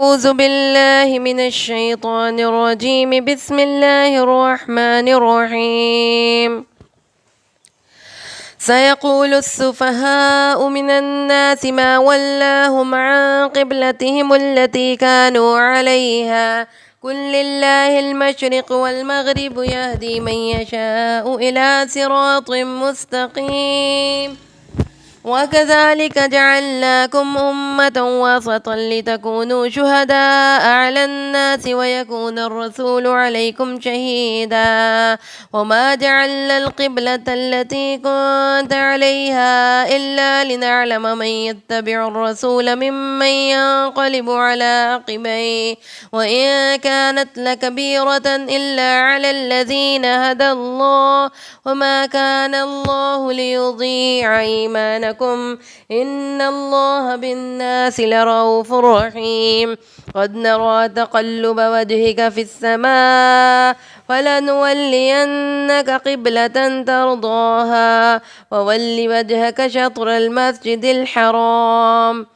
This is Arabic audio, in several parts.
أعوذ بالله من الشيطان الرجيم. بسم الله الرحمن الرحيم. سيقول السفهاء من الناس ما ولاهم عن قبلتهم التي كانوا عليها قل لله المشرق والمغرب يهدي من يشاء إلى صراط مستقيم. وكذلك جعلناكم أمة وسطا لتكونوا شهداء على الناس ويكون الرسول عليكم شهيدا وما جعلنا القبلة التي كنت عليها إلا لنعلم من يتبع الرسول ممن ينقلب على عقبيه وإن كانت لكبيرة إلا على الذين هدى الله وما كان الله ليضيع إيمانكم إن الله بالناس لرؤوف رحيم. قد نرى تقلب وجهك في السماء فلنولينك قبلة ترضاها وول وجهك شطر المسجد الحرام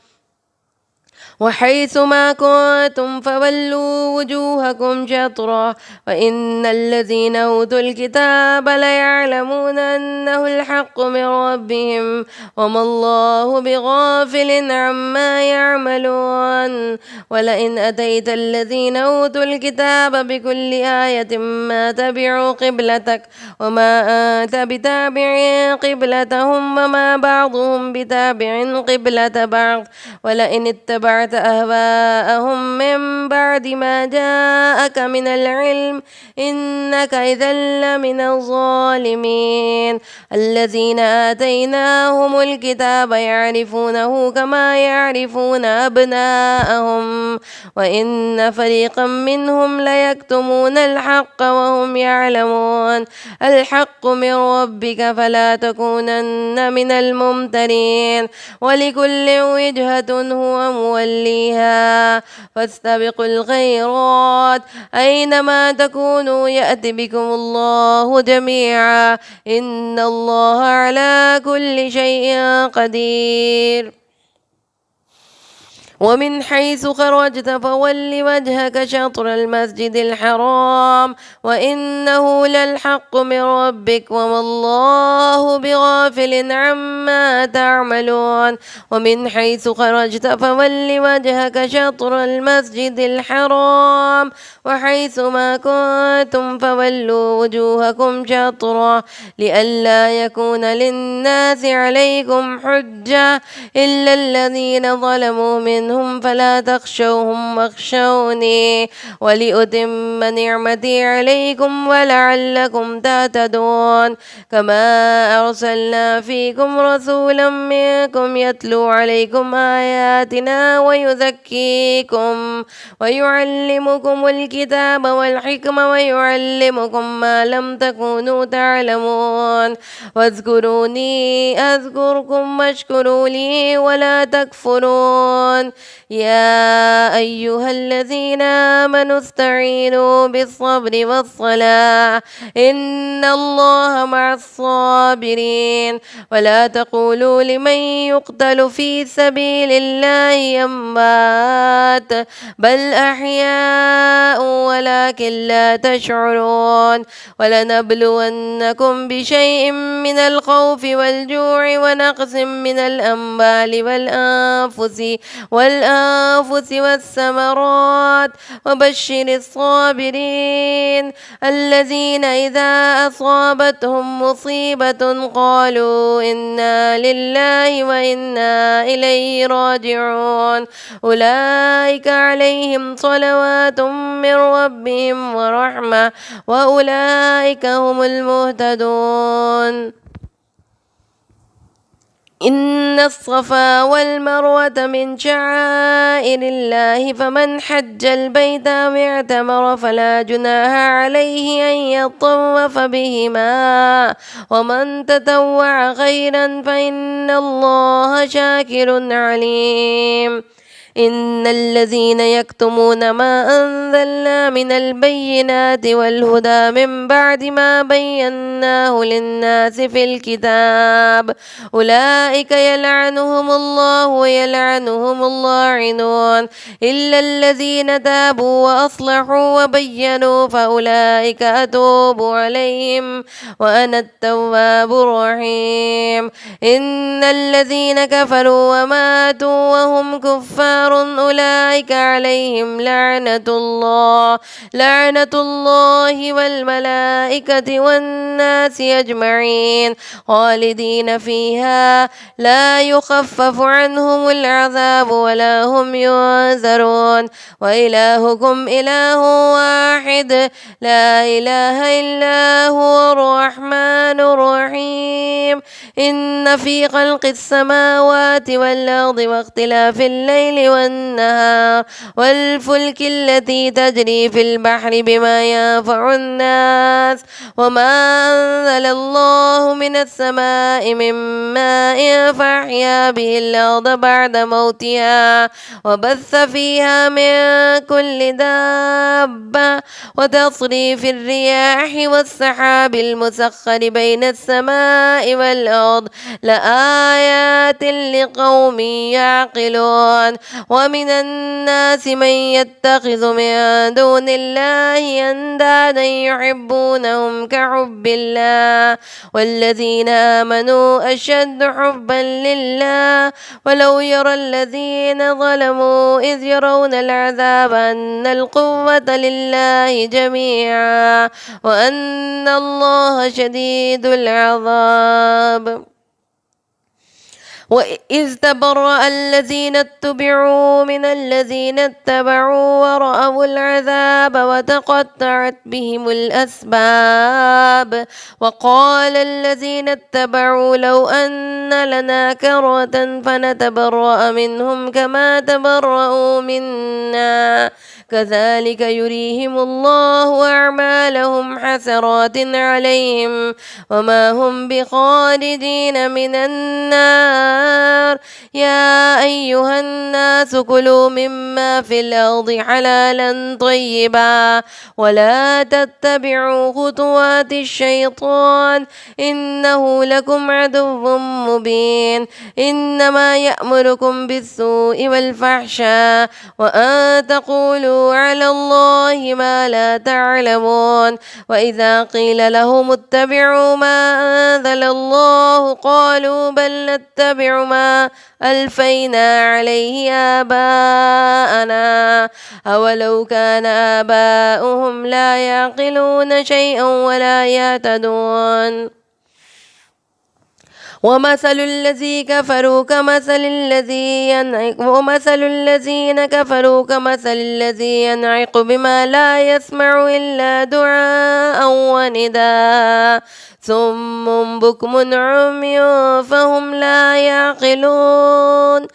وحيث ما كنتم فولوا وجوهكم شطرة وإن الذين أوتوا الكتاب ليعلمون أنه الحق من ربهم وما الله بغافل عما يعملون. ولئن أتيت الذين أوتوا الكتاب بكل آية ما تبعوا قبلتك وما أنت بتابع قبلتهم وما بعضهم بتابع قبلة بعض ولئن اتبعت أهواءهم من بعد ما جاءك من العلم إنك إذا لمن الظالمين. الذين آتيناهم الكتاب يعرفونه كما يعرفون أبناءهم وإن فريقا منهم ليكتمون الحق وهم يعلمون. الحق من ربك فلا تكونن من الممترين. ولكل وجهة هو موليها فاستبقوا الخيرات أينما تكونوا يأتي بكم الله جميعا إن الله على كل شيء قدير. ومن حيث خرجت فول وجهك شطر المسجد الحرام وإنه للحق من ربك وما الله بغافل عما تعملون. ومن حيث خرجت فول وجهك شطر المسجد الحرام وحيث ما كنتم فولوا وجوهكم شطرة لئلا يكون للناس عليكم حجة إلا الذين ظلموا منهم فلا تخشوهم واخشوني ولأتم نعمتي عليكم ولعلكم تهتدون. كما أرسلنا فيكم رسولا منكم يتلو عليكم آياتنا ويزكيكم ويعلمكم الكتاب والحكمة ويعلمكم ما لم تكونوا تعلمون. واذكروني أذكركم واشكروا لي ولا تكفرون. يا أيها الذين آمنوا استعينوا بالصبر والصلاة إن الله مع الصابرين. ولا تقولوا لمن يقتل في سبيل الله أموات بل أحياء ولكن لا تشعرون. ولنبلونكم بشيء من الخوف والجوع ونقص من الأموال والأنفس والثمرات وبشر الصابرين الذين إذا أصابتهم مصيبة قالوا إنا لله وإنا إليه راجعون. أولئك عليهم صلوات من ربهم ورحمة وأولئك هم المهتدون. إن الصفا والمروة من شعائر الله فمن حج البيت أو اعتمر فلا جناح عليه أن يطوف بهما ومن تطوع خيرا فإن الله شاكر عليم. إن الذين يكتمون ما أنزلنا من البينات والهدى من بعد ما بينا قدمناه للناس في الكتاب أولئك يلعنهم الله ويلعنهم اللاعنون إلا الذين تابوا وأصلحوا وبينوا فأولئك أتوب عليهم وأنا التواب الرحيم إن الذين كفروا وماتوا وهم كفار أولئك عليهم لعنة الله والملائكة والناس أجمعين خالدين فيها لا يخفف عنهم العذاب ولا هم ينذرون وإلهكم إله واحد لا إله إلا هو الرحمن الرحيم إن في خلق السماوات والأرض واختلاف الليل والنهار والفلك التي تجري في البحر بما ينفع الناس وما أنزل الله من السماء من ماء فأحيا به الأرض بعد موتها وبث فيها من كل دابة وتصريف الرياح والسحاب المسخر بين السماء والأرض لآيات لقوم يعقلون ومن الناس من يتخذ من دون الله أندادا يحبونهم كحب الله والذين آمنوا أشد حبا لله ولو يرى الذين ظلموا إذ يرون العذاب أن القوة لله جميعا وأن الله شديد العذاب وإذ تبرأ الذين اتبعوا من الذين اتبعوا ورأوا العذاب وتقطعت بهم الأسباب وقال الذين اتبعوا لو أن لنا كرة فنتبرأ منهم كما تبرأوا منا كذلك يريهم الله أعمالهم حسرات عليهم وما هم بخالدين من النار يا أيها الناس كلوا مما في الأرض حلالا طيبا ولا تتبعوا خطوات الشيطان إنه لكم عدو مبين إنما يأمركم بالسوء والفحشاء وأن تقولوا على الله ما لا تعلمون وإذا قيل لهم اتبعوا ما أنزل الله قالوا بل نتبع ما ألفينا عليه آباءنا أولو كان آباؤهم لا يعقلون شيئا ولا يهتدون ومثل الذين كفروا كمثل الذي ينعق بما لا يسمع إلا دعاء ونداء ثم بكم عمي فهم لا يعقلون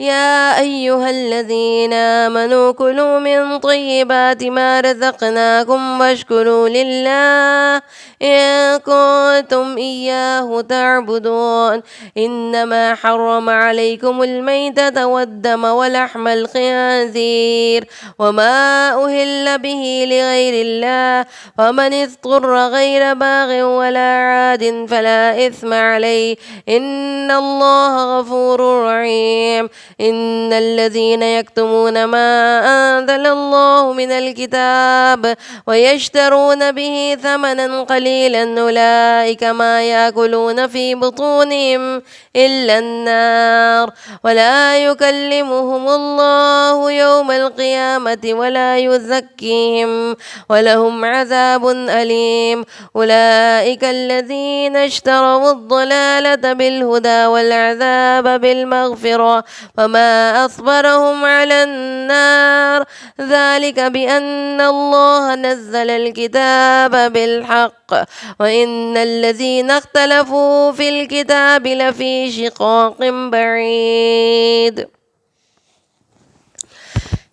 يا أيها الذين آمنوا كلوا من طيبات ما رزقناكم واشكروا لله إن كنتم إياه تعبدون إنما حرم عليكم الميتة والدم ولحم الخنزير وما أهل به لغير الله فمن اضطر غير باغ ولا عاد فلا إثم عليه إن الله غفور رحيم إن الذين يكتمون ما أنزل الله من الكتاب ويشترون به ثمنا قليلا أولئك ما يأكلون في بطونهم إلا النار ولا يكلمهم الله يوم القيامة ولا يزكيهم ولهم عذاب أليم أولئك الذين اشتروا الضلالة بالهدى والعذاب بالمغفرة وما أصبرهم على النار ذلك بأن الله نزل الكتاب بالحق وإن الذين اختلفوا في الكتاب لفي شقاق بعيد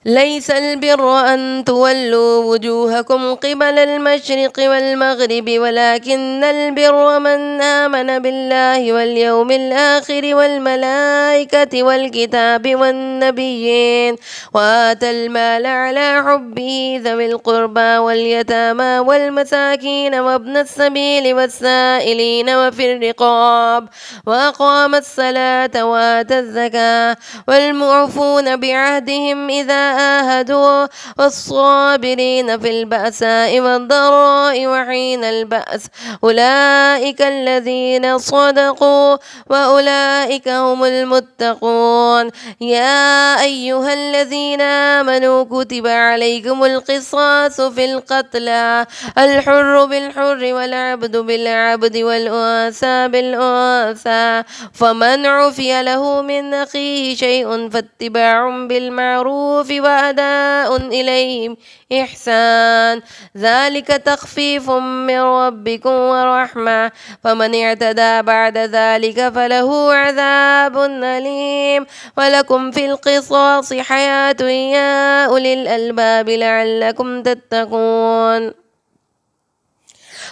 ليس البر أن تولوا وجوهكم قبل المشرق والمغرب ولكن البر من آمن بالله واليوم الآخر والملائكة والكتاب والنبيين وآتى المال على حبه ذوي القربى واليتامى والمساكين وابن السبيل والسائلين وفي الرقاب وأقام الصلاة وآتى الزكاة والمعفون بعهدهم إذا عاهدوا والصابرين في البأساء والضراء وحين البأس أولئك الذين صدقوا وأولئك هم المتقون. يا أيها الذين آمنوا كتب عليكم القصاص في القتلى الحر بالحر والعبد بالعبد والأنثى بالأنثى فمن عفي له من أخيه شيء فاتباع بالمعروف وأداء إليهم إحسان ذلك تخفيف من ربكم ورحمة فمن اعتدى بعد ذلك فله عذاب أليم ولكم في القصاص حياة يا أولي الألباب لعلكم تتقون.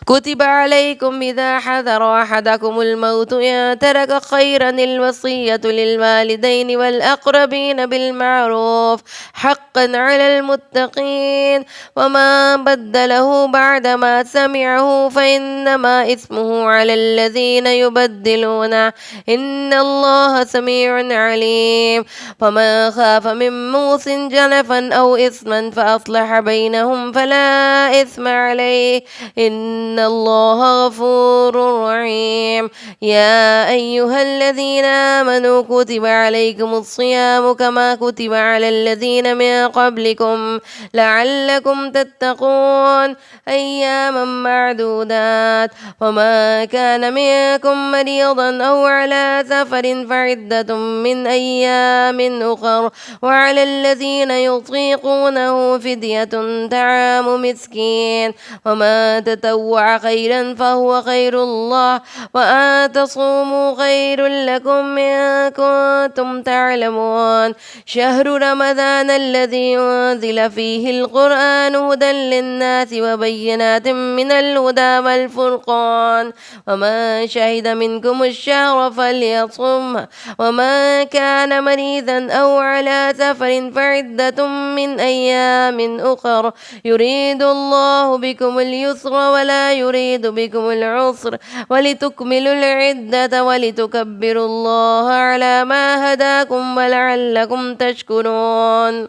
كتب عليكم إذا حضر أحدكم الموت إن ترك خيرا الوصية للوالدين والأقربين بالمعروف حقا على المتقين وما بدله بعدما سمعه فإنما إثمه على الذين يبدلونه إن الله سميع عليم. فمن خاف من موص جنفا أو إثما فأصلح بينهم فلا إثم عليه إن الله غفور رحيم. يا أيها الذين آمنوا كتب عليكم الصيام كما كتب على الذين من قبلكم لعلكم تتقون أياما معدودات وما كان منكم مريضا أو على سفر فعدة من أيام أخر وعلى الذين يطيقونه فدية طعام مسكين وما تطوع خيرا فهو خير الله وأن تصوموا خير لكم إن كنتم تعلمون. شهر رمضان الذي أنزل فيه القرآن هدى للناس وبينات من الهدى والفرقان ومن شهد منكم الشهر فليصم ومن كان مريضا أو على سفر فعدة من أيام أخر يريد الله بكم اليسر ولا يريد بكم العسر ولتكملوا العدة ولتكبروا الله على ما هداكم ولعلكم تشكرون.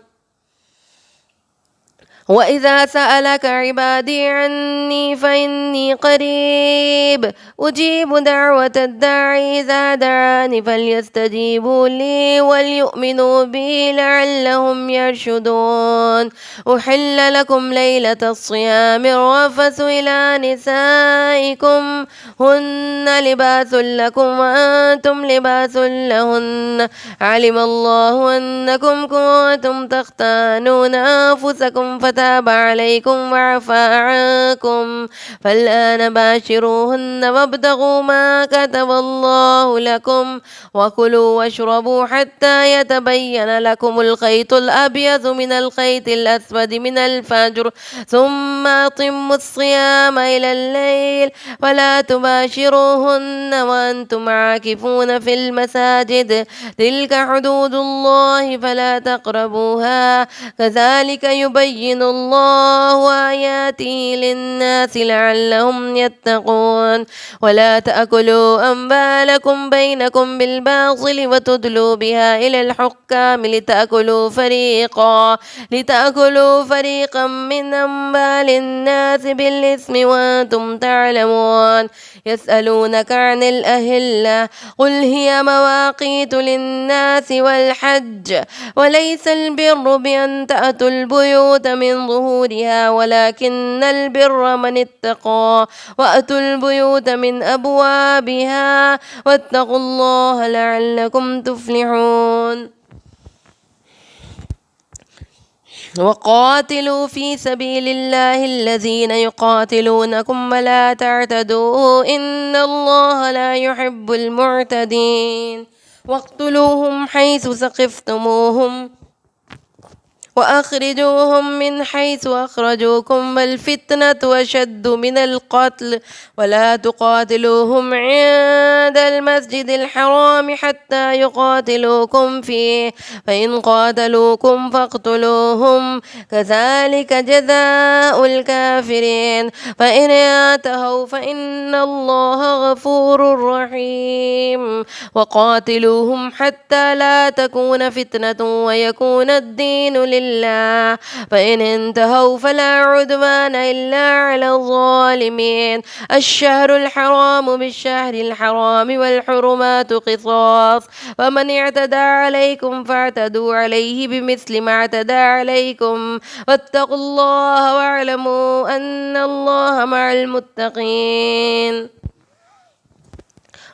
وإذا سألك عبادي عني فإني قريب أجيب دعوة الداعي إذا دعاني فليستجيبوا لي وليؤمنوا بي لعلهم يرشدون. أحل لكم ليلة الصيام الرفث إلى نسائكم هن لباس لكم وأنتم لباس لهن علم الله أنكم كنتم تختانون أنفسكم فتاب عليكم وعفى عنكم فالآن باشروهن وابتغوا ما كتب الله لكم وكلوا واشربوا حتى يتبين لكم الخيط الأبيض من الخيط الأسود من الفجر ثم أتموا الصيام إلى الليل ولا تباشروهن وأنتم عاكفون في المساجد تلك حدود الله فلا تقربوها كذلك يبين الله آياته للناس لعلهم يتقون. ولا تأكلوا أموالكم بينكم بالباطل وتدلوا بها إلى الحكام لتأكلوا فريقا من أموال الناس بالإثم وأنتم تعلمون. يسألونك عن الأهلة قل هي مواقيت للناس والحج وليس البر بأن تأتوا البيوت من ظهورها ولكن البر من اتقى وأتوا البيوت من أبوابها واتقوا الله لعلكم تفلحون. وقاتلوا في سبيل الله الذين يقاتلونكم ولا تعتدوا إن الله لا يحب المعتدين. واقتلوهم حيث ثقفتموهم وأخرجوهم من حيث أخرجوكم والفتنة أشد من القتل ولا تقاتلوهم عند المسجد الحرام حتى يقاتلوكم فيه فإن قاتلوكم فاقتلوهم كذلك جزاء الكافرين فإن انتهوا فإن الله غفور رحيم وقاتلوهم حتى لا تكون فتنة ويكون الدين لله فإن انتهوا فلا عدوان إلا على الظالمين الشهر الحرام بالشهر الحرام والحرمات قصاص فمن اعتدى عليكم فاعتدوا عليه بمثل ما اعتدى عليكم واتقوا الله واعلموا أن الله مع المتقين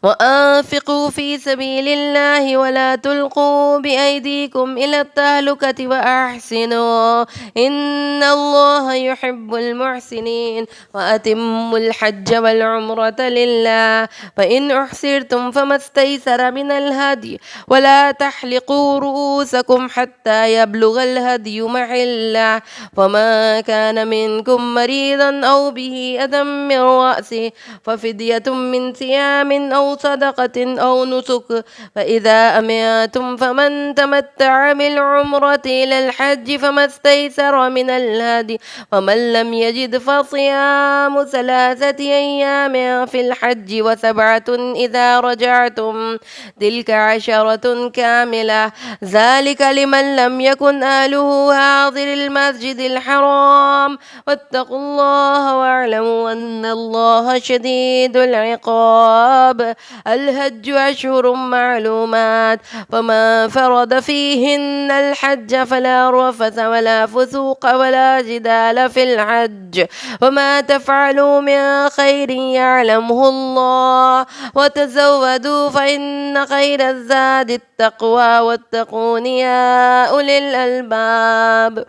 وأنفقوا في سبيل الله ولا تلقوا بأيديكم إلى التهلكة وأحسنوا إن الله يحب المحسنين وأتموا الحج والعمرة لله فإن أحصرتم فما استيسر من الهدي ولا تحلقوا رؤوسكم حتى يبلغ الهدي محله وما كان منكم مريضا أو به أذى من رأسه ففدية من صيام أو صدقة أو نسك فإذا أمنتم فمن تمتع بالعمرة إلى الحج فما استيسر من الهدي ومن لم يجد فصيام 3 أيام في الحج و7 إذا رجعتم تلك 10 كاملة ذلك لمن لم يكن أهله حاضر المسجد الحرام واتقوا الله واعلموا أن الله شديد العقاب الحج أشهر معلومات فما فرض فيهن الحج فلا رفث ولا فسوق ولا جدال في الحج وما تفعلوا من خير يعلمه الله وتزودوا فإن خير الزاد التقوى واتقون يا أولي الألباب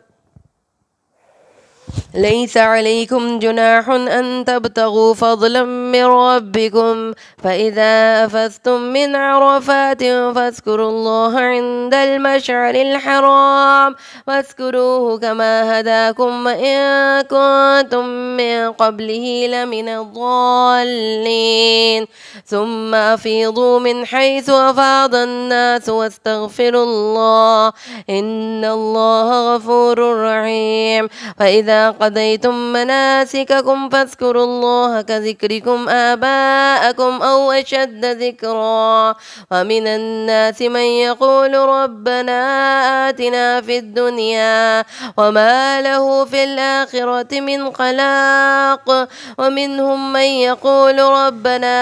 ليس عليكم جناح أن تبتغوا فضلا من ربكم فإذا أفضتم من عرفات فاذكروا الله عند المشعر الحرام واذكروه كما هداكم وإن كنتم من قبله لمن الضالين ثم أفيضوا من حيث أفاض الناس واستغفروا الله إن الله غفور رحيم فإذا قضيتم مناسككم فاذكروا الله كذكركم آباءكم أو أشد ذكرا ومن الناس من يقول ربنا آتنا في الدنيا وما له في الآخرة من خلاق ومنهم من يقول ربنا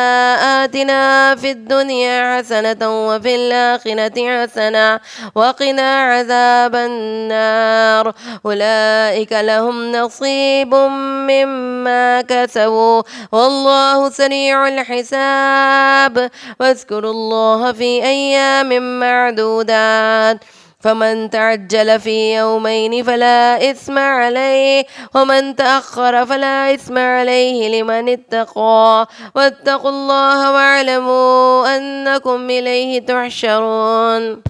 آتنا في الدنيا حسنة وفي الآخرة حسنة وقنا عذاب النار أولئك لهم نصيب مما كسبوا والله سريع الحساب واذكروا الله في أيام معدودات فمن تعجل في يومين فلا إثم عليه ومن تأخر فلا إثم عليه لمن اتقى واتقوا الله واعلموا أنكم إليه تحشرون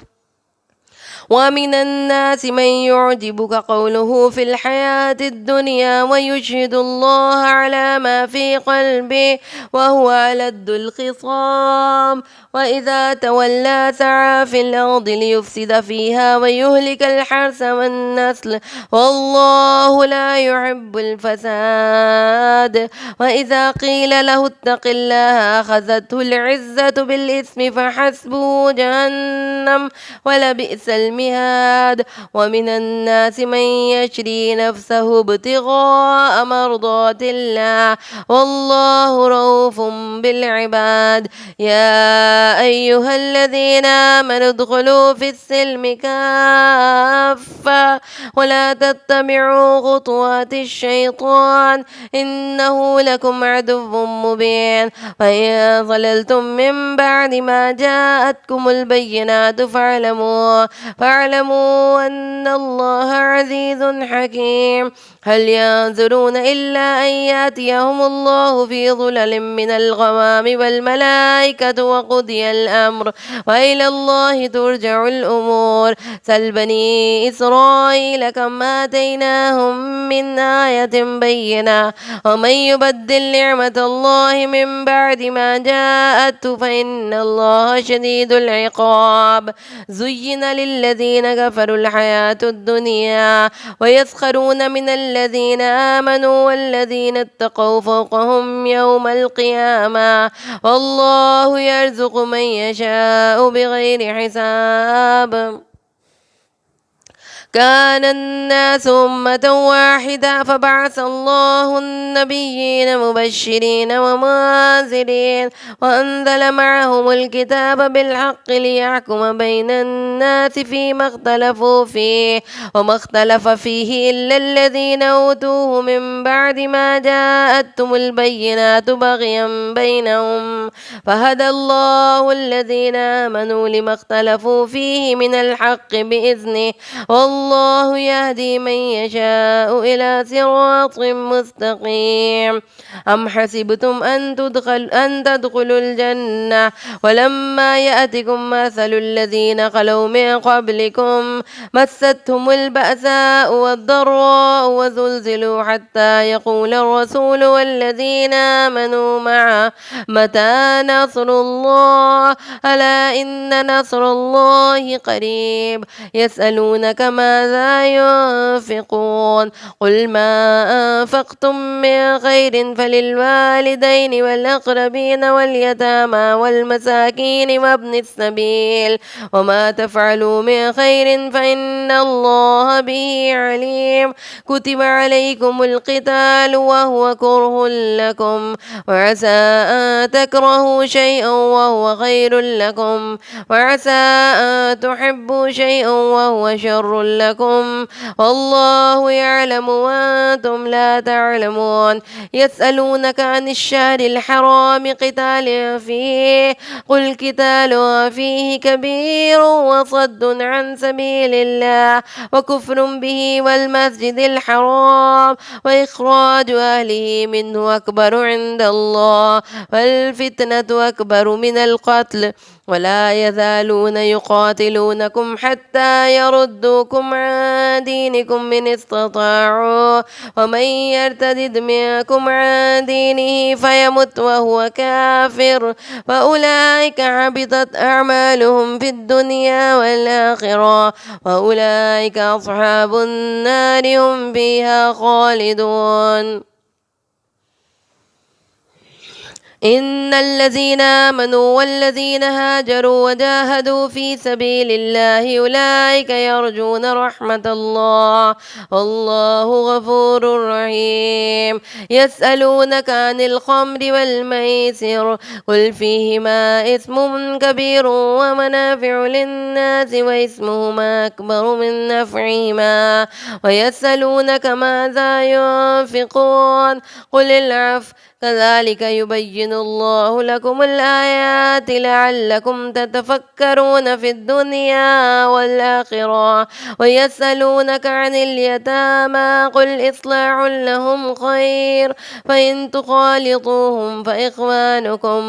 ومن الناس من يعجبك قوله في الحياة الدنيا ويشهد الله على ما في قلبه وهو ألد الخصام وإذا تولى سعى في الأرض ليفسد فيها ويهلك الحرث والنسل والله لا يحب الفساد وإذا قيل له اتق الله أخذته العزة بالإثم فحسبه جهنم ولبئس المهاد ومن الناس من يشري نفسه ابتغاء مرضات الله والله رؤوف بالعباد يا أيها الذين آمنوا ادخلوا في السلم كافة ولا تتبعوا خطوات الشيطان إنه لكم عدو مبين فإن ضللتم من بعد ما جاءتكم البينات فاعلموا واعلموا أن الله عزيز حكيم. هل ينظرون إلا أن يأتيهم الله في ظلل من الغمام والملائكة وقضي الأمر وإلى الله ترجع الأمور. سل بني إسرائيل كم آتيناهم من آية بينة ومن يبدل نعمة الله من بعد ما جاءته فإن الله شديد العقاب. زين للذين كفروا الحياة الدنيا ويسخرون من الذين آمنوا والذين اتقوا فوقهم يوم القيامة والله يرزق من يشاء بغير حساب. كان الناس أمة واحدة فبعث الله النبيين مبشرين ومنذرين وأنزل معهم الكتاب بالحق ليحكم بين الناس فيما اختلفوا فيه وما اختلف فيه إلا الذين أوتوه من بعد ما جاءتهم البينات بغيا بينهم فهدى الله الذين آمنوا لما اختلفوا فيه من الحق بإذنه والله يهدي من يشاء إلى صراط مستقيم. أم حسبتم أن تدخلوا الجنة ولما يأتكم مثل الذين خلوا من قبلكم مستهم البأساء والضراء وزلزلوا حتى يقول الرسول والذين آمنوا معه متى نصر الله ألا إن نصر الله قريب. يسألونك ماذا ينفقون قل ما أنفقتم من خير فللوالدين والأقربين واليتامى والمساكين وابن السبيل وما تفعلوا من خير فإن الله به عليم. كتب عليكم القتال وهو كره لكم وعسى أن تكرهوا شيئا وهو خير لكم وعسى أن تحبوا شيئا وهو شر لكم والله يعلم وأنتم لا تعلمون. يسألونك عن الشهر الحرام قتال فيه قل قتال فيه كبير وصد عن سبيل الله وكفر به والمسجد الحرام وإخراج أهله منه أكبر عند الله والفتنة أكبر من القتل ولا يزالون يقاتلونكم حتى يردوكم عن دينكم إن استطاعوا ومن يرتد منكم عن دينه فيمت وهو كافر فأولئك حبطت أعمالهم في الدنيا والآخرة وأولئك أصحاب النار هم فيها خالدون. إن الذين آمنوا والذين هاجروا وجاهدوا في سبيل الله أولئك يرجون رحمة الله والله غفور رحيم. يسألونك عن الخمر والميسر قل فيهما إثم كبير ومنافع للناس وإثمهما أكبر من نفعهما ويسألونك ماذا ينفقون قل العفو كذلك يبين الله لكم الآيات لعلكم تتفكرون في الدنيا والآخرة. ويسألونك عن اليتامى قل إصلاح لهم خير فإن تخالطوهم فإخوانكم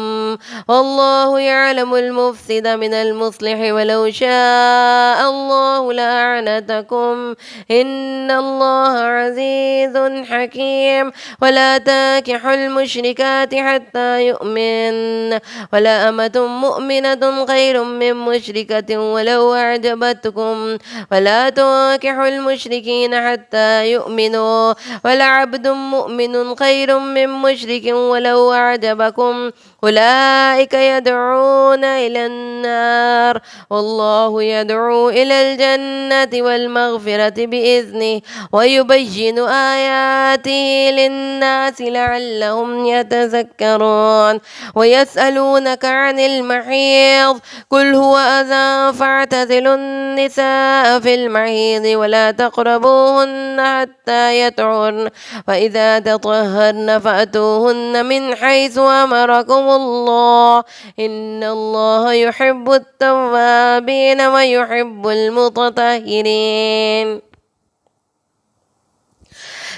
والله يعلم المفسد من المصلح ولو شاء الله لأعنتكم إن الله عزيز حكيم. ولا تنكحوا المشركات حتى يؤمن ولا أمة مؤمنة خير من مشركة ولو أعجبتكم ولا تنكحوا المشركين حتى يؤمنوا ولعبد مؤمن خير من مشرك ولو أعجبكم أولئك يدعون إلى النار والله يدعو إلى الجنة والمغفرة بإذنه ويبين آياته للناس لعلهم يتذكرون. ويسألونك عن المحيض قل هو أذى فاعتزلوا النساء في المحيض ولا تقربوهن حتى يطهرن وإذا تطهرن فأتوهن من حيث أمركم الله إن الله يحب التوابين ويحب المتطهرين.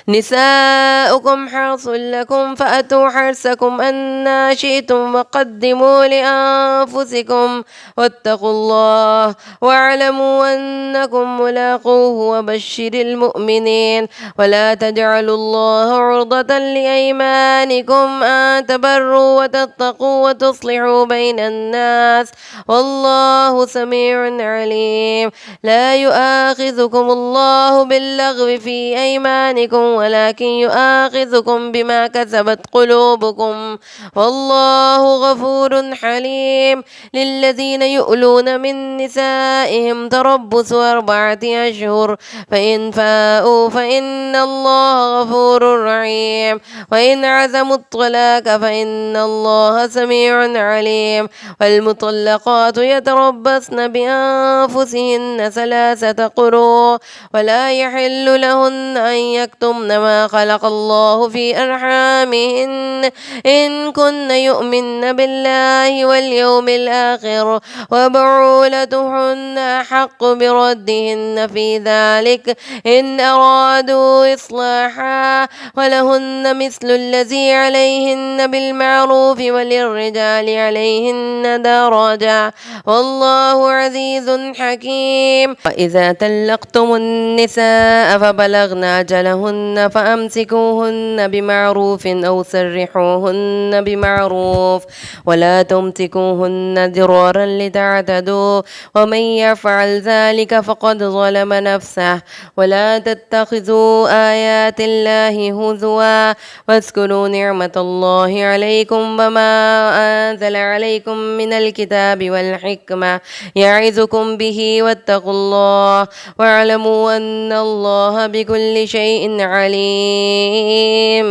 نساؤكم حرث لكم فأتوا حرثكم أنا شئتم وقدموا لأنفسكم واتقوا الله واعلموا أنكم ملاقوه وبشر المؤمنين. ولا تجعلوا الله عرضة لأيمانكم أن تبروا وتتقوا وتصلحوا بين الناس والله سميع عليم. لا يؤاخذكم الله باللغو في أيمانكم ولكن يؤاخذكم بما كسبت قلوبكم والله غفور حليم. للذين يؤلون من نسائهم تربص 4 أشهر فإن فاءوا فإن الله غفور رحيم وإن عزموا الطلاق فإن الله سميع عليم. والمطلقات يتربصن بأنفسهن 3 قروء ولا يحل لهن أن يكتمن ما خلق الله في أرحامهن إن كن يؤمن بالله واليوم الآخر وبعولتهن أحق بردهن في ذلك إن أرادوا إصلاحا ولهن مثل الذي عليهن بالمعروف وللرجال عليهن درجة والله عزيز حكيم. وإذا طلقتم النساء فبلغن أجلهن فأمسكوهن بمعروف أو سرحوهن بمعروف ولا تمسكوهن ضرارا لتعتدوا ومن يفعل ذلك فقد ظلم نفسه. ولا تتخذوا آيات الله هزوا واذكروا نعمة الله عليكم وما أنزل عليكم من الكتاب والحكمة يعظكم به واتقوا الله واعلموا أن الله بكل شيء عليم.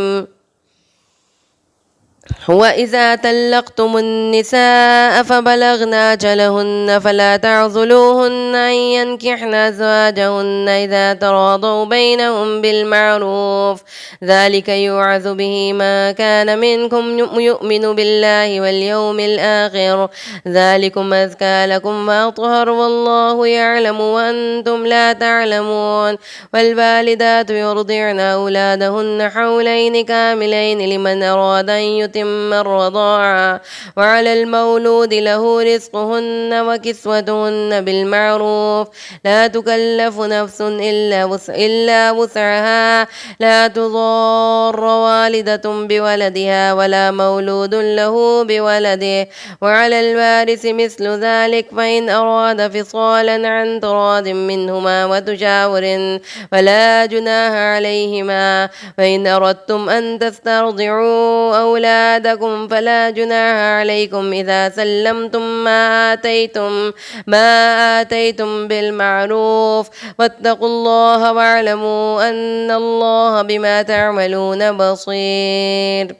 وإذا طلقتم النساء فبلغن أجلهن فلا تعضلوهن أن ينكحن أزواجهن إذا تراضوا بينهم بالمعروف ذلك يوعظ به ما كان منكم يؤمن بالله واليوم الآخر ذلكم أزكى لكم وأطهر والله يعلم وأنتم لا تعلمون. والوالدات يرضعن أولادهن حولين كاملين لمن أراد أن يتم الرضاعة وعلى المولود له رزقهن وكسوتهن بالمعروف لا تكلف نفس إلا وسعها لا تضار والدة بولدها ولا مولود له بولده وعلى الوارث مثل ذلك فإن أراد فصالا عن تراض منهما وتشاور ولا جناح عليهما. فإن أردتم أن تسترضعوا أولادكم فلا جناح عليكم إذا سلمتم ما آتيتم بالمعروف واتقوا الله واعلموا أن الله بما تعملون بصير.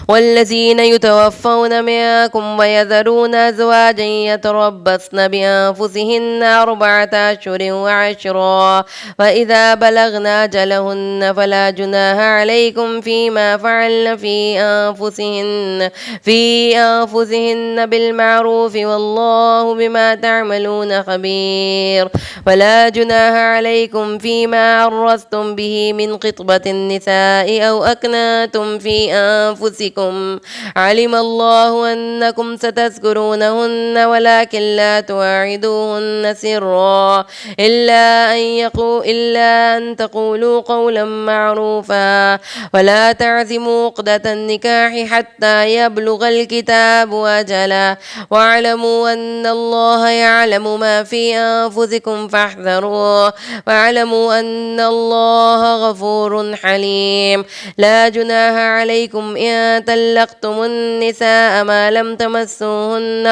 والذين يتوفون منكم ويذرون أزواجا يتربصن بأنفسهن 4 أشهر وعشرا فإذا بلغن أجلهن فلا جناح عليكم فيما فعلن في أنفسهن بالمعروف والله بما تعملون خبير. ولا جناح عليكم فيما عرضتم به من خطبة النساء أو أكننتم في أنفسكم علم الله أنكم ستذكرونهن ولكن لا تواعدوهن سرا إلا أن تقولوا قولا معروفا ولا تعزموا عقدة النكاح حتى يبلغ الكتاب أجله واعلموا أن الله يعلم ما في أنفسكم فاحذروه واعلموا أن الله غفور حليم. لا جناح عليكم إن طلقتم النساء ما لم تمسوهن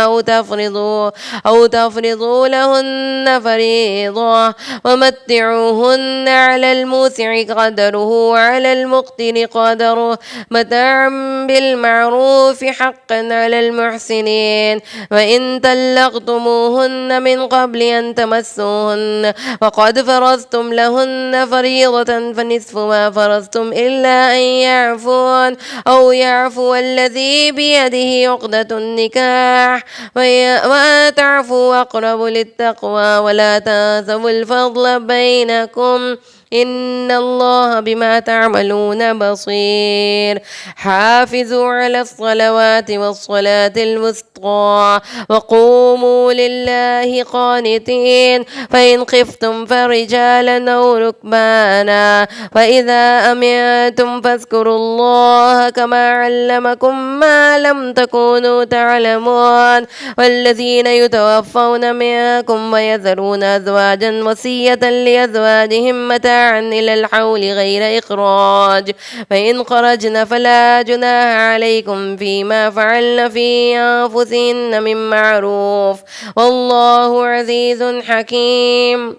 أو تفرضوا لهن فريضة ومتعوهن على الموسع قدره وعلى المقتر قدره متاعا بالمعروف حقا على المحسنين. وإن طلقتموهن من قبل أن تمسوهن وقد فرضتم لهن فريضة فنصف ما فرضتم إلا أن يعفون أو يعفو الذي بيده عقدة النكاح وتعفوا أقرب للتقوى ولا تنسوا الفضل بينكم إن الله بما تعملون بصير. حافظوا على الصلوات والصلاة الوسطى وقوموا لله قانتين فإن خفتم فرجالا أو ركبانا فإذا أمنتم فاذكروا الله كما علمكم ما لم تكونوا تعلمون. والذين يتوفون منكم ويذرون أزواجا وصية لأزواجهم متاعا إلى الحول غير إخراج فإن خرجن فلا جناح عليكم فيما فعلن في أنفسهن من معروف والله عزيز حكيم.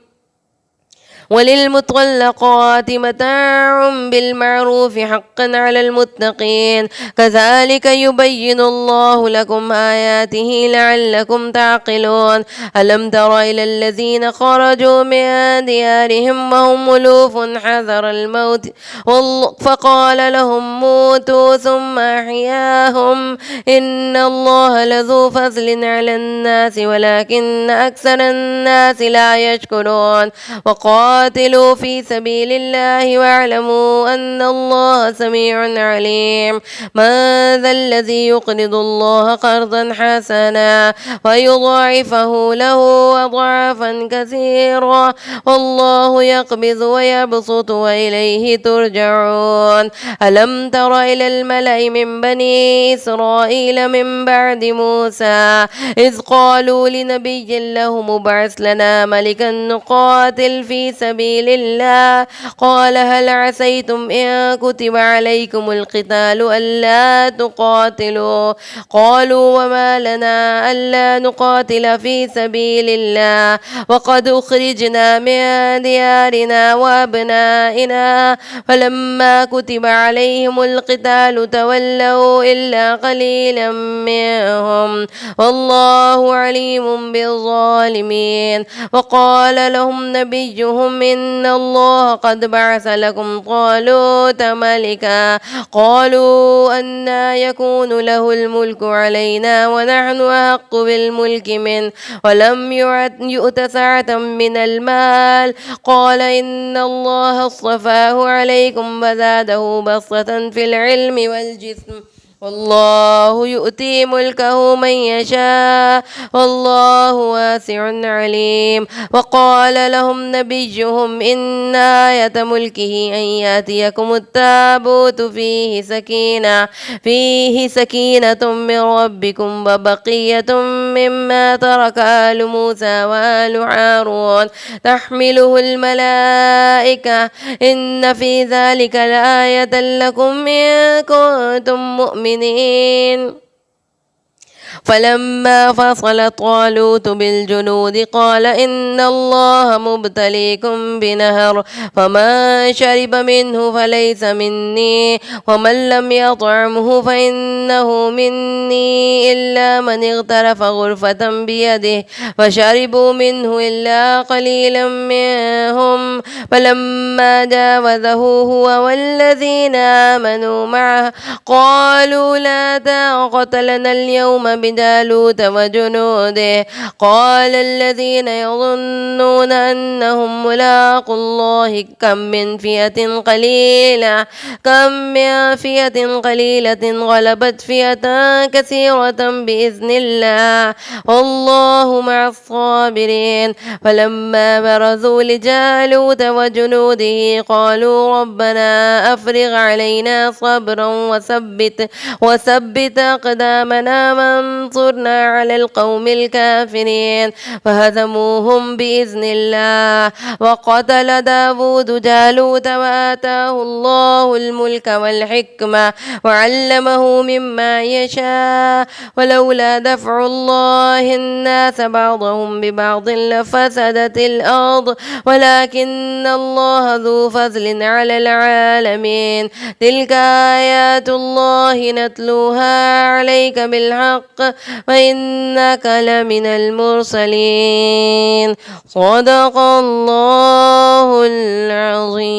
وللمطلقات متاع بالمعروف حقا على المتقين كذلك يبين الله لكم آياته لعلكم تعقلون. ألم تر إلى الذين خرجوا من ديارهم وهم ألوف حذر الموت فقال لهم موتوا ثم أحياهم إن الله لذو فضل على الناس ولكن أكثر الناس لا يشكرون. وقاتلوا في سبيل الله واعلموا أن الله سميع عليم. من ذا الذي يقرض الله قرضا حسنا ويضاعفه له أضعافا كثيرا والله يقبض ويبسط وإليه ترجعون. ألم تر إلى الملأ من بني إسرائيل من بعد موسى إذ قالوا لنبي له مبعث لنا ملكا نقاتل في سبيل الله قال هل عسيتم إن كتب عليكم القتال ألا تقاتلوا قالوا وما لنا ألا نقاتل في سبيل الله وقد أخرجنا من ديارنا وأبنائنا فلما كتب عليهم القتال تولوا إلا قليلا منهم والله عليم بالظالمين. وقال لهم نبيهم إن الله قد بعث لكم طالوت ملكا قالوا أنى يكون له الملك علينا ونحن أحق بالملك منه ولم يؤت سعة من المال قال إن الله اصطفاه عليكم وزاده بسطة في العلم والجسم والله يؤتي ملكه من يشاء والله واسع عليم. وقال لهم نبيهم إن آية ملكه أن يأتيكم التابوت فيه سكينة من ربكم وبقية مما ترك آل موسى وآل هارون تحمله الملائكة إن في ذلك لآية لكم إن كنتم مؤمنين. فلما فصل طالوت بالجنود قال إن الله مبتليكم بنهر فمن شرب منه فليس مني ومن لم يطعمه فإنه مني إلا من اغترف غرفة بيده فشربوا منه إلا قليلا منهم. فلما جاوزه هو والذين آمنوا معه قالوا لا طاقة لنا اليوم بجالوت وجنوده قال الذين يظنون أنهم ملاقو الله كم من فئة قليلة غلبت فئة كثيرة بإذن الله والله مع الصابرين. فلما برزوا لجالوت وجنوده قالوا ربنا أفرغ علينا صبرا وثبت أقدامنا فانصرنا على القوم الكافرين فهزموهم بإذن الله. وقتل داود جالوت وآتاه الله الملك والحكمة وعلمه مما يشاء ولولا دفع الله الناس بعضهم ببعض لفسدت الأرض ولكن الله ذو فضل على العالمين. تلك آيات الله نتلوها عليك بالحق وإنك لمن المرسلين. صدق الله العظيم.